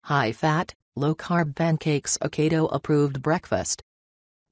high-fat, low-carb pancakes, a keto-approved breakfast.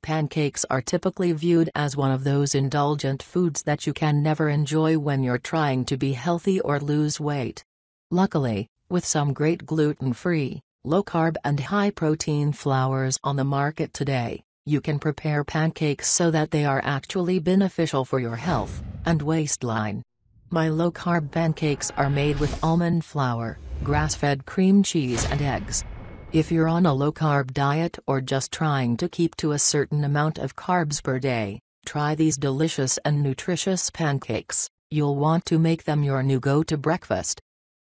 Pancakes are typically viewed as one of those indulgent foods that you can never enjoy when you're trying to be healthy or lose weight. Luckily, with some great gluten-free, low-carb and high-protein flours on the market today, you can prepare pancakes so that they are actually beneficial for your health and waistline. My low-carb pancakes are made with almond flour, grass-fed cream cheese and eggs. If you're on a low-carb diet or just trying to keep to a certain amount of carbs per day, try these delicious and nutritious pancakes. You'll want to make them your new go-to breakfast.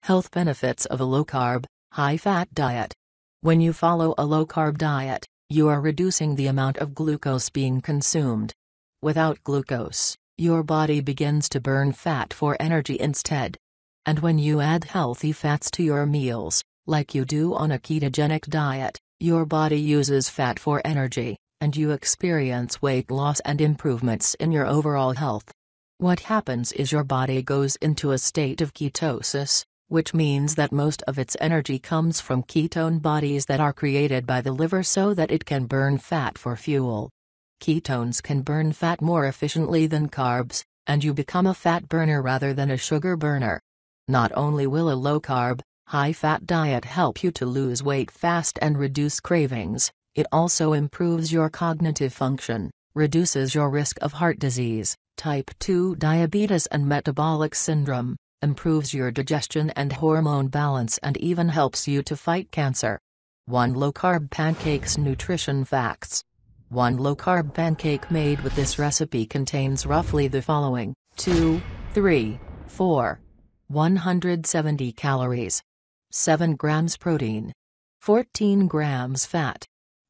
Health benefits of a low-carb, high-fat diet. When you follow a low-carb diet, you are reducing the amount of glucose being consumed. Without glucose, your body begins to burn fat for energy instead. And when you add healthy fats to your meals, like you do on a ketogenic diet, your body uses fat for energy, and you experience weight loss and improvements in your overall health. What happens is your body goes into a state of ketosis, which means that most of its energy comes from ketone bodies that are created by the liver so that it can burn fat for fuel. Ketones can burn fat more efficiently than carbs, and you become a fat burner rather than a sugar burner. Not only will a low-carb, high-fat diet help you to lose weight fast and reduce cravings, it also improves your cognitive function, reduces your risk of heart disease, type 2 diabetes and metabolic syndrome, improves your digestion and hormone balance, and even helps you to fight cancer. 1 low-carb pancakes nutrition facts. 1 low-carb pancake made with this recipe contains roughly the following: 2, 3, 4. 170 calories. 7 grams protein. 14 grams fat.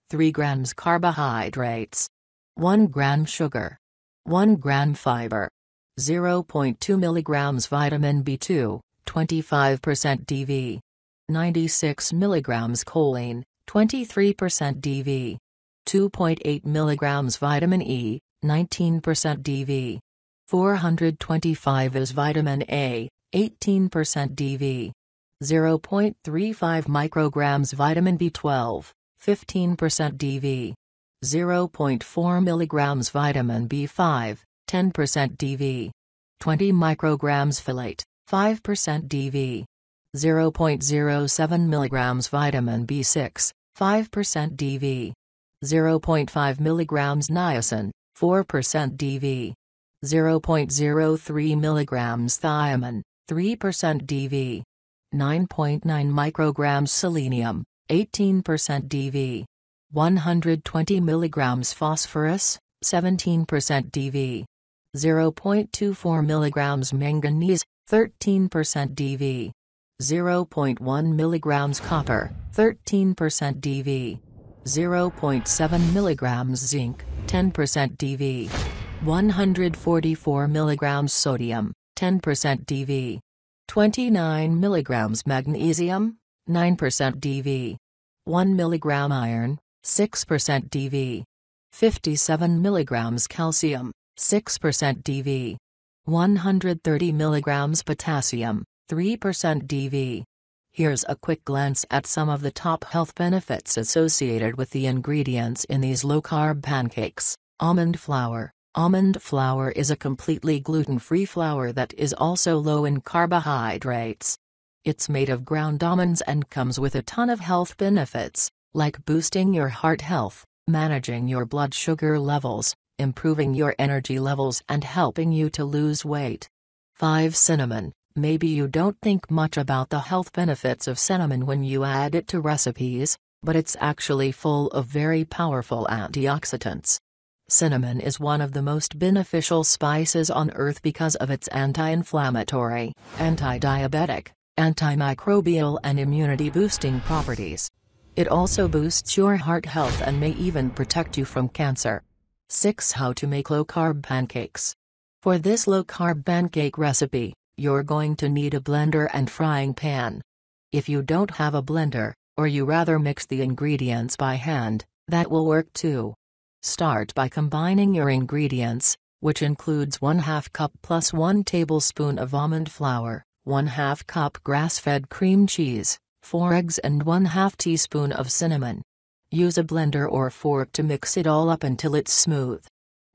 3 grams carbohydrates. 1 gram sugar. 1 gram fiber. 0.2 milligrams vitamin B2, 25% DV. 96 milligrams choline, 23% DV. 2.8 milligrams vitamin E, 19% DV. 425 is vitamin A, 18% DV. 0.35 micrograms vitamin B12, 15% DV. 0.4 milligrams vitamin B5, 10% DV. 20 micrograms folate, 5% DV. 0.07 milligrams vitamin B6, 5% DV. 0.5 milligrams niacin, 4% DV. 0.03 milligrams thiamine, 3% DV. 9.9 micrograms selenium, 18% DV. 120 milligrams phosphorus, 17% DV. 0.24 milligrams manganese, 13% DV. 0.1 milligrams copper, 13% DV. 0.7 milligrams zinc, 10% DV. 144 milligrams sodium, 10% DV. 29 milligrams magnesium, 9% DV. 1 milligram iron, 6% DV. 57 milligrams calcium, 6% DV. 130 milligrams potassium, 3% DV. Here's a quick glance at some of the top health benefits associated with the ingredients in these low-carb pancakes. Almond flour. Almond flour is a completely gluten-free flour that is also low in carbohydrates. It's made of ground almonds and comes with a ton of health benefits, like boosting your heart health, managing your blood sugar levels, improving your energy levels, and helping you to lose weight. 5. Cinnamon. Maybe you don't think much about the health benefits of cinnamon when you add it to recipes, but it's actually full of very powerful antioxidants. Cinnamon is one of the most beneficial spices on earth because of its anti-inflammatory, anti-diabetic, antimicrobial and immunity-boosting properties. It also boosts your heart health and may even protect you from cancer. 6. How to make low-carb pancakes. For this low-carb pancake recipe, you're going to need a blender and frying pan. If you don't have a blender, or you rather mix the ingredients by hand, that will work too. Start by combining your ingredients, which includes 1/2 cup plus 1 tablespoon of almond flour, 1/2 cup grass-fed cream cheese, 4 eggs and 1/2 teaspoon of cinnamon. Use a blender or fork to mix it all up until it's smooth.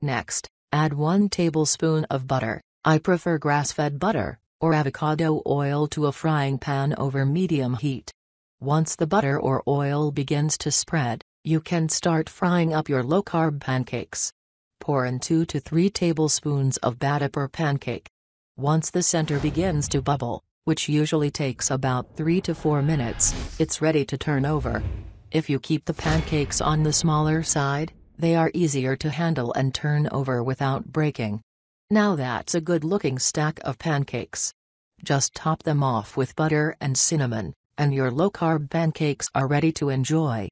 Next, add 1 tablespoon of butter. I prefer grass-fed butter, or avocado oil, to a frying pan over medium heat. Once the butter or oil begins to spread, you can start frying up your low-carb pancakes. Pour in 2 to 3 tablespoons of batter per pancake. Once the center begins to bubble, which usually takes about 3 to 4 minutes, it's ready to turn over. If you keep the pancakes on the smaller side, they are easier to handle and turn over without breaking. Now that's a good-looking stack of pancakes. Just top them off with butter and cinnamon, and your low-carb pancakes are ready to enjoy.